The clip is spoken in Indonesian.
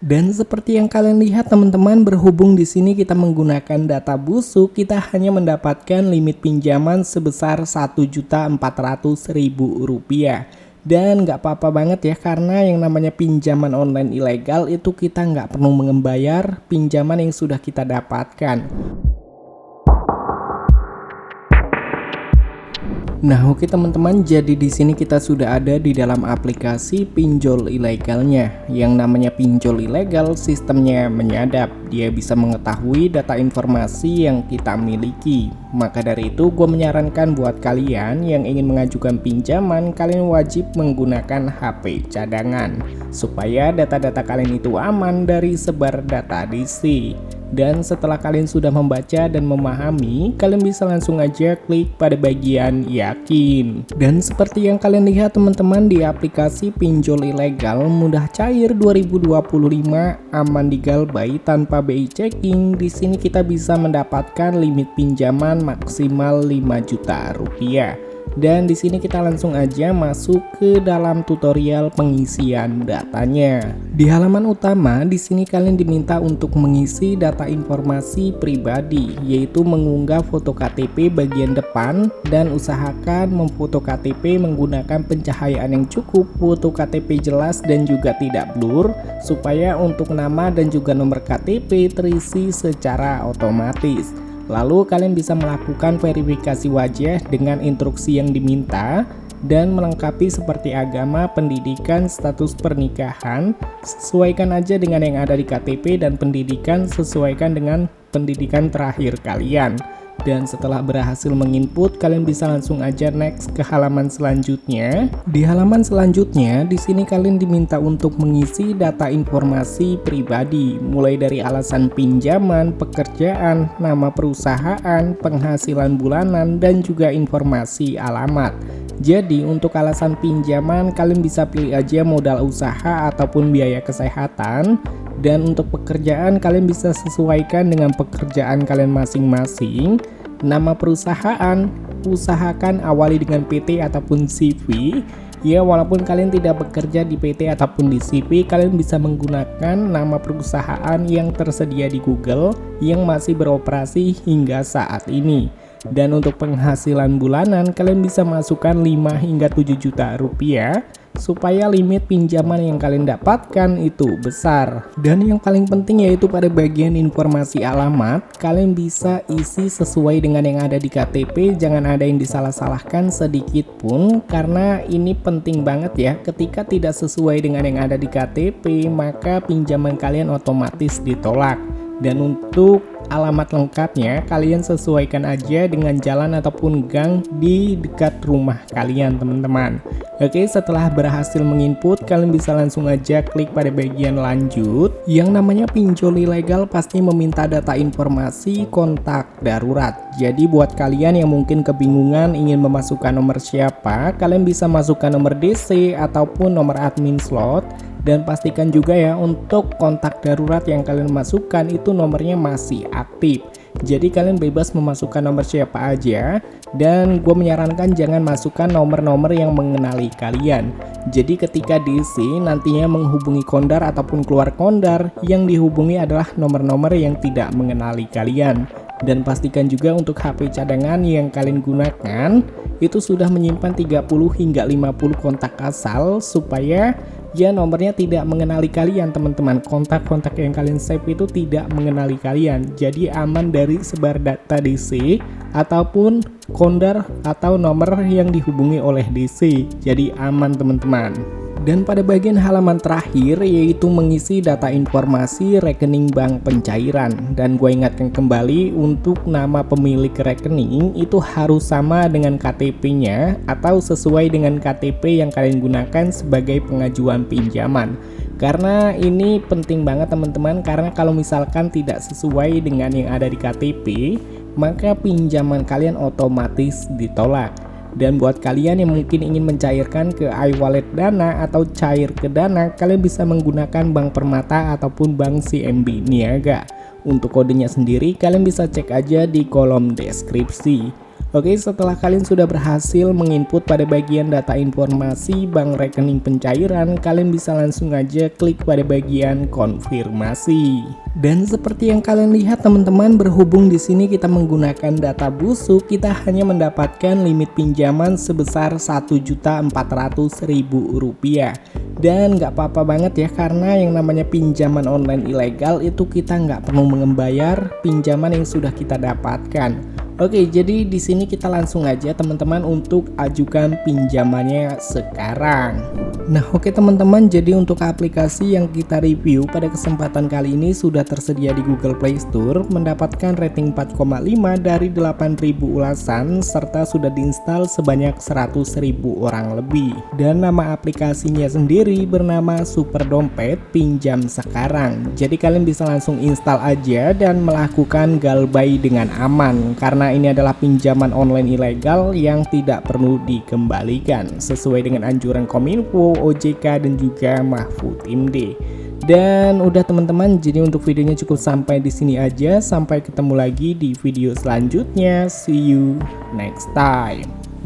Dan seperti yang kalian lihat teman-teman, berhubung di sini kita menggunakan data busuk, kita hanya mendapatkan limit pinjaman sebesar Rp1.400.000. Dan nggak apa-apa banget ya, karena yang namanya pinjaman online ilegal itu kita nggak perlu membayar pinjaman yang sudah kita dapatkan. Nah, oke teman-teman, jadi di sini kita sudah ada di dalam aplikasi pinjol ilegalnya. Yang namanya pinjol ilegal, sistemnya menyadap. Dia bisa mengetahui data informasi yang kita miliki. Maka dari itu, gue menyarankan buat kalian yang ingin mengajukan pinjaman, kalian wajib menggunakan HP cadangan supaya data-data kalian itu aman dari sebar data DC. Dan setelah kalian sudah membaca dan memahami, kalian bisa langsung aja klik pada bagian yakin. Dan seperti yang kalian lihat teman-teman, di aplikasi pinjol ilegal mudah cair 2025 aman digalbay tanpa BI checking. Di sini kita bisa mendapatkan limit pinjaman maksimal 5 juta rupiah. Dan di sini kita langsung aja masuk ke dalam tutorial pengisian datanya. Di halaman utama, di sini kalian diminta untuk mengisi data informasi pribadi, yaitu mengunggah foto KTP bagian depan dan usahakan memfoto KTP menggunakan pencahayaan yang cukup, foto KTP jelas dan juga tidak blur, supaya untuk nama dan juga nomor KTP terisi secara otomatis. Lalu kalian bisa melakukan verifikasi wajah dengan instruksi yang diminta dan melengkapi seperti agama, pendidikan, status pernikahan. Sesuaikan aja dengan yang ada di KTP, dan pendidikan sesuaikan dengan pendidikan terakhir kalian. Dan setelah berhasil menginput, kalian bisa langsung aja next ke halaman selanjutnya. Di halaman selanjutnya, di sini kalian diminta untuk mengisi data informasi pribadi, mulai dari alasan pinjaman, pekerjaan, nama perusahaan, penghasilan bulanan, dan juga informasi alamat. Jadi untuk alasan pinjaman, kalian bisa pilih aja modal usaha ataupun biaya kesehatan. Dan untuk pekerjaan, kalian bisa sesuaikan dengan pekerjaan kalian masing-masing. Nama perusahaan, usahakan awali dengan PT ataupun CV. Ya, walaupun kalian tidak bekerja di PT ataupun di CV, kalian bisa menggunakan nama perusahaan yang tersedia di Google yang masih beroperasi hingga saat ini. Dan untuk penghasilan bulanan, kalian bisa masukkan 5 hingga 7 juta rupiah supaya limit pinjaman yang kalian dapatkan itu besar. Dan yang paling penting yaitu pada bagian informasi alamat, kalian bisa isi sesuai dengan yang ada di KTP, jangan ada yang disalah-salahkan sedikit pun, karena ini penting banget ya. Ketika tidak sesuai dengan yang ada di KTP, maka pinjaman kalian otomatis ditolak. Dan untuk alamat lengkapnya, kalian sesuaikan aja dengan jalan ataupun gang di dekat rumah kalian teman-teman. Oke, setelah berhasil menginput, kalian bisa langsung aja klik pada bagian lanjut. Yang namanya pinjol ilegal pasti meminta data informasi kontak darurat. Jadi buat kalian yang mungkin kebingungan ingin memasukkan nomor siapa, kalian bisa masukkan nomor DC ataupun nomor admin slot. Dan pastikan juga ya, untuk kontak darurat yang kalian masukkan itu nomornya masih aktif. Jadi kalian bebas memasukkan nomor siapa aja, dan gue menyarankan jangan masukkan nomor-nomor yang mengenali kalian. Jadi ketika DC nantinya menghubungi kondar ataupun keluar kondar, yang dihubungi adalah nomor-nomor yang tidak mengenali kalian. Dan pastikan juga untuk HP cadangan yang kalian gunakan itu sudah menyimpan 30 hingga 50 kontak asal, supaya ya nomornya tidak mengenali kalian teman-teman. Kontak-kontak yang kalian save itu tidak mengenali kalian, jadi aman dari sebar data DC ataupun kondar atau nomor yang dihubungi oleh DC. Jadi aman teman-teman. Dan pada bagian halaman terakhir yaitu mengisi data informasi rekening bank pencairan. Dan gue ingatkan kembali, untuk nama pemilik rekening itu harus sama dengan KTP-nya atau sesuai dengan KTP yang kalian gunakan sebagai pengajuan pinjaman. Karena ini penting banget teman-teman, karena kalau misalkan tidak sesuai dengan yang ada di KTP, maka pinjaman kalian otomatis ditolak. Dan buat kalian yang mungkin ingin mencairkan ke iWallet Dana atau cair ke Dana, kalian bisa menggunakan Bank Permata ataupun Bank CMB Niaga. Untuk kodenya sendiri kalian bisa cek aja di kolom deskripsi. Oke, setelah kalian sudah berhasil menginput pada bagian data informasi bank rekening pencairan, kalian bisa langsung aja klik pada bagian konfirmasi. Dan seperti yang kalian lihat teman-teman, berhubung di sini kita menggunakan data busuk, kita hanya mendapatkan limit pinjaman sebesar Rp1.400.000. Dan nggak apa-apa banget ya, karena yang namanya pinjaman online ilegal itu kita nggak perlu membayar pinjaman yang sudah kita dapatkan. Oke, jadi di sini kita langsung aja teman-teman untuk ajukan pinjamannya sekarang. Nah, oke teman-teman, jadi untuk aplikasi yang kita review pada kesempatan kali ini sudah tersedia di Google Play Store, mendapatkan rating 4,5 dari 8.000 ulasan serta sudah diinstal sebanyak 100.000 orang lebih. Dan nama aplikasinya sendiri bernama Super Dompet Pinjam Sekarang. Jadi kalian bisa langsung install aja dan melakukan galbay dengan aman, karena ini adalah pinjaman online ilegal yang tidak perlu dikembalikan sesuai dengan anjuran Kominfo, OJK dan juga Mahfud MD. Dan udah teman-teman, jadi untuk videonya cukup sampai di sini aja. Sampai ketemu lagi di video selanjutnya. See you next time.